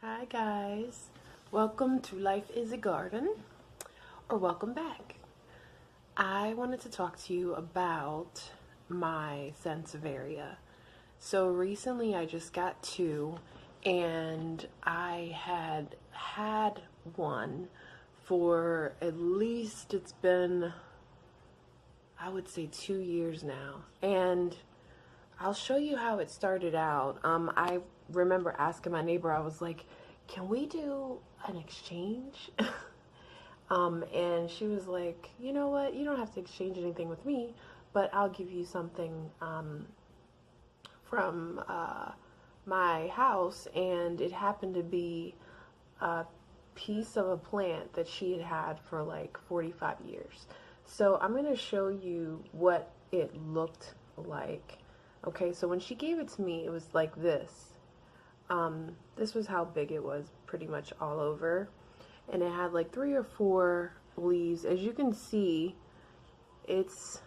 Hi guys, welcome to Life is a Garden, or welcome back. I wanted to talk to you about my Sanseiveria. So recently I just got two, and I had one for at least, it's been, I would say 2 years now. And I'll show you how it started out. I remember asking my neighbor, I was like, can we do an exchange? And she was like, you know what? You don't have to exchange anything with me, but I'll give you something from my house. And it happened to be a piece of a plant that she had had for like 45 years. So I'm going to show you what it looked like. Okay, so when she gave it to me, it was like this. This was how big it was, pretty much all over. And it had like 3 or 4 leaves. As you can see, it's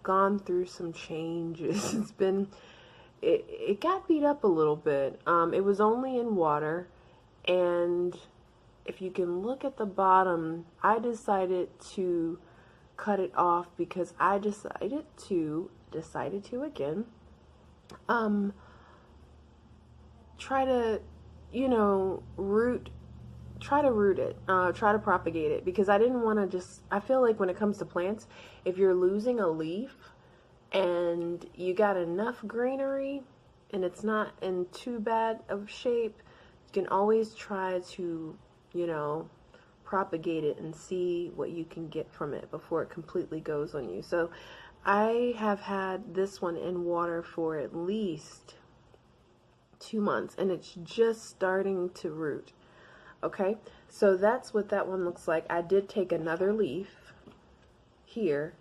gone through some changes. It got beat up a little bit. It was only in water. And if you can look at the bottom, I decided to cut it off because I decided to again, try to, try to root it, try to propagate it, because I didn't want to I feel like when it comes to plants, if you're losing a leaf and you got enough greenery and it's not in too bad of shape, you can always try to, propagate it and see what you can get from it before it completely goes on you. So I have had this one in water for at least 2 months, and it's just starting to root. Okay, so that's what that one looks like. I did take another leaf here.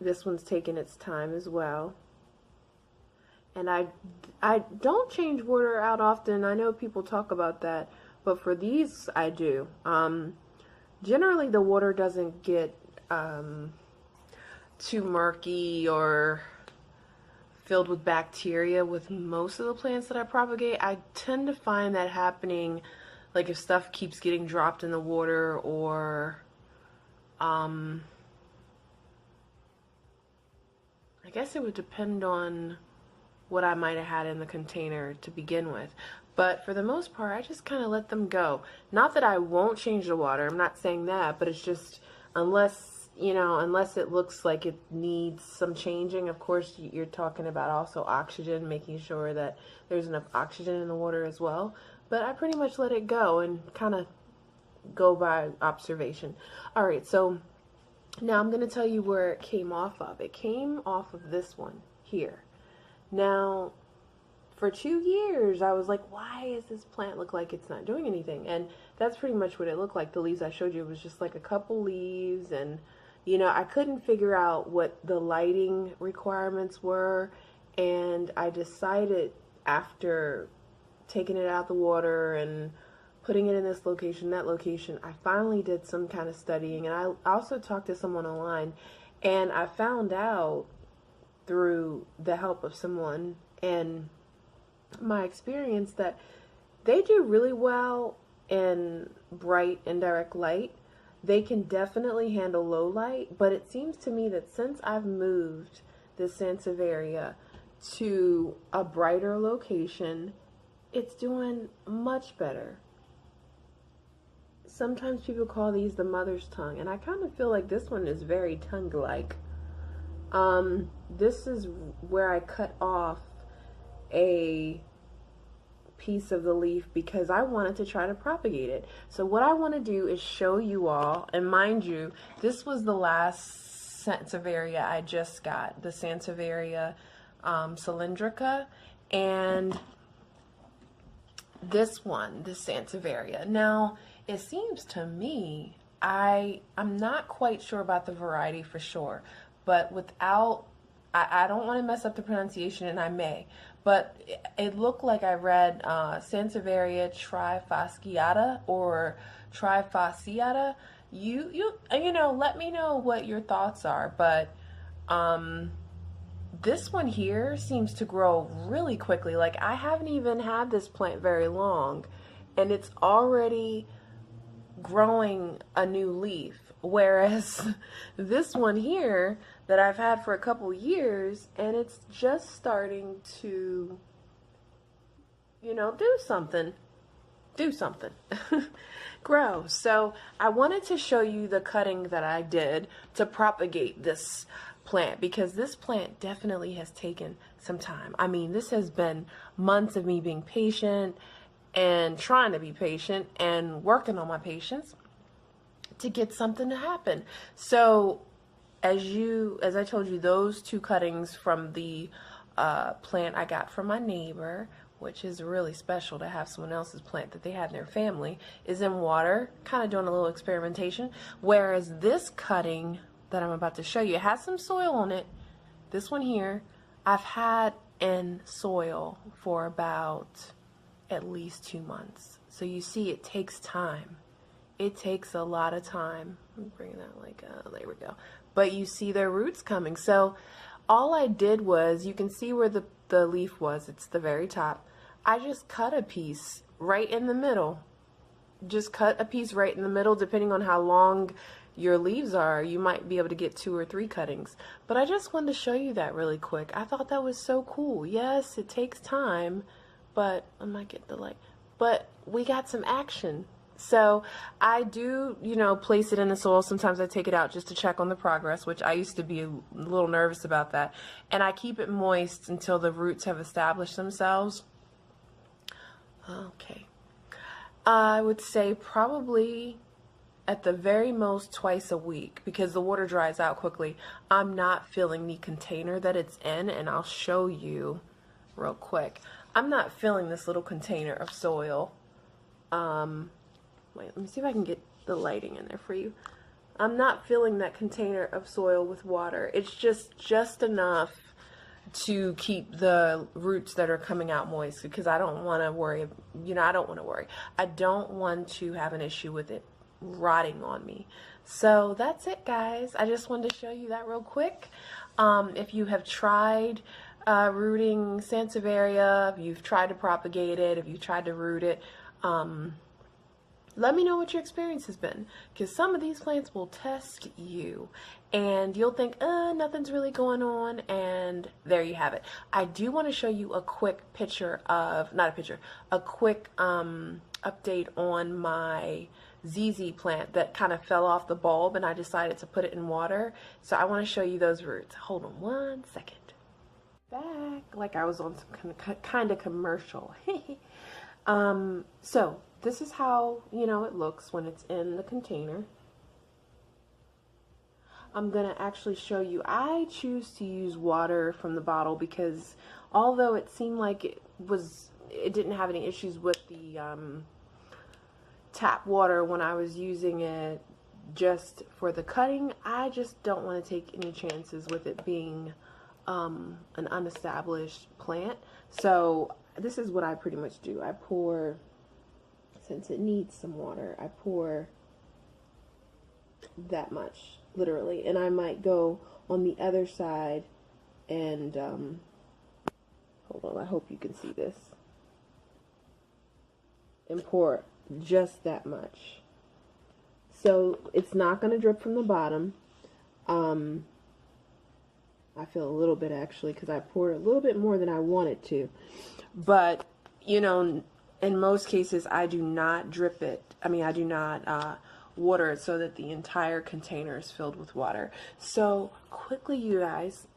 This one's taking its time as well. And I don't change water out often. I know people talk about that, but for these I do. Generally the water doesn't get too murky or filled with bacteria with most of the plants that I propagate. I tend to find that happening like if stuff keeps getting dropped in the water, or I guess it would depend on what I might have had in the container to begin with. But for the most part, I just kind of let them go. Not that I won't change the water, I'm not saying that, but it's just unless it looks like it needs some changing. Of course, you're talking about also oxygen, making sure that there's enough oxygen in the water as well. But I pretty much let it go and kind of go by observation. All right, so now I'm going to tell you where it came off of. It came off of this one here. Now, for 2 years, I was like, why does this plant look like it's not doing anything? And that's pretty much what it looked like. The leaves I showed you, it was just like a couple leaves, and I couldn't figure out what the lighting requirements were, and I decided after taking it out the water and putting it in this location, that location, I finally did some kind of studying, and I also talked to someone online, and I found out through the help of someone and my experience that they do really well in bright indirect light. They can definitely handle low light, but it seems to me that since I've moved the Sanseiveria to a brighter location, it's doing much better. Sometimes people call these the mother's tongue, and I kind of feel like this one is very tongue-like. This is where I cut off a piece of the leaf because I wanted to try to propagate it. So what I want to do is show you all, and mind you, this was the last Sanseiveria I just got, the Sanseiveria cylindrica, and this one, the Sanseiveria. Now, it seems to me, I'm not quite sure about the variety for sure, but I don't want to mess up the pronunciation, and I may, but it looked like I read Sanseiveria trifasciata or trifasciata. Let me know what your thoughts are, but this one here seems to grow really quickly. Like, I haven't even had this plant very long, and it's already growing a new leaf. Whereas this one here that I've had for a couple years, and it's just starting to, you know, do something. Grow. So I wanted to show you the cutting that I did to propagate this plant, because this plant definitely has taken some time. I mean, this has been months of me being patient and trying to be patient and working on my patience to get something to happen. So as I told you, those two cuttings from the plant I got from my neighbor, which is really special to have someone else's plant that they had in their family, is in water, kind of doing a little experimentation. Whereas this cutting that I'm about to show you, it has some soil on it. This one here, I've had in soil for about at least 2 months. So you see, it takes time. It takes a lot of time. Let me bring that there we go. But you see their roots coming. So all I did was, you can see where the leaf was. It's the very top. I just cut a piece right in the middle. Just cut a piece right in the middle. Depending on how long your leaves are, you might be able to get 2 or 3 cuttings. But I just wanted to show you that really quick. I thought that was so cool. Yes, it takes time, but I might get the light. But we got some action. So I do, you know, place it in the soil. Sometimes I take it out just to check on the progress, which I used to be a little nervous about that. And I keep it moist until the roots have established themselves. Okay. I would say probably at the very most twice a week, because the water dries out quickly. I'm not filling the container that it's in, and I'll show you real quick. I'm not filling this little container of soil. Wait, let me see if I can get the lighting in there for you. I'm not filling that container of soil with water. It's just enough to keep the roots that are coming out moist, because I don't want to worry, you know, I don't want to worry. I don't want to have an issue with it rotting on me. So that's it, guys. I just wanted to show you that real quick. If you have tried rooting Sanseiveria, if you've tried to propagate it, if you've tried to root it, let me know what your experience has been, because some of these plants will test you and you'll think, nothing's really going on, and there you have it. I do want to show you a quick picture of, not a picture, a quick update on my ZZ plant that kind of fell off the bulb, and I decided to put it in water. So I want to show you those roots. Hold on 1 second. Back like I was on some kind of commercial. So this is how, you know, it looks when it's in the container. I'm gonna actually show you. I choose to use water from the bottle because although it seemed like it didn't have any issues with the tap water when I was using it just for the cutting, I just don't want to take any chances with it being an unestablished plant. So this is what I pretty much do. I pour, since it needs some water, I pour that much, literally, and I might go on the other side and hold on, I hope you can see this, and pour just that much. So it's not going to drip from the bottom. I feel a little bit actually, because I poured a little bit more than I wanted to, but you know, in most cases I do not drip it. I mean, I do not water it so that the entire container is filled with water. So quickly, you guys,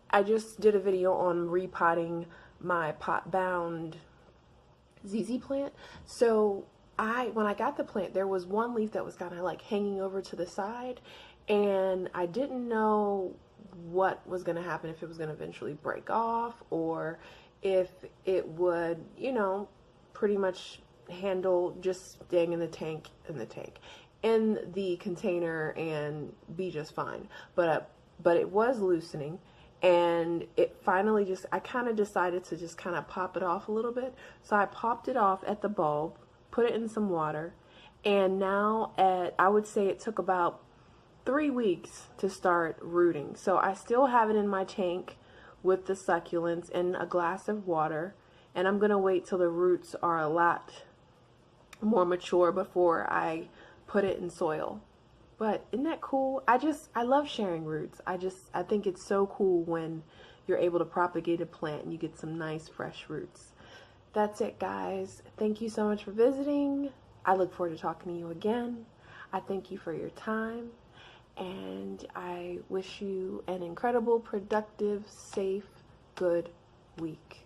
I just did a video on repotting my pot bound ZZ plant. So when I got the plant, there was one leaf that was kind of like hanging over to the side, and I didn't know what was going to happen, if it was going to eventually break off or if it would, you know, pretty much handle just staying in the container and be just fine. But it was loosening, and it finally just, I kind of decided to just kind of pop it off a little bit. So I popped it off at the bulb, put it in some water, and now I would say it took about 3 weeks to start rooting. So I still have it in my tank with the succulents in a glass of water, And I'm going to wait till the roots are a lot more mature before I put it in soil. But isn't that cool? I love sharing roots. I think it's so cool when you're able to propagate a plant and you get some nice fresh roots. That's it, guys. Thank you so much for visiting. I look forward to talking to you again. I thank you for your time, and I wish you an incredible, productive, safe, good week.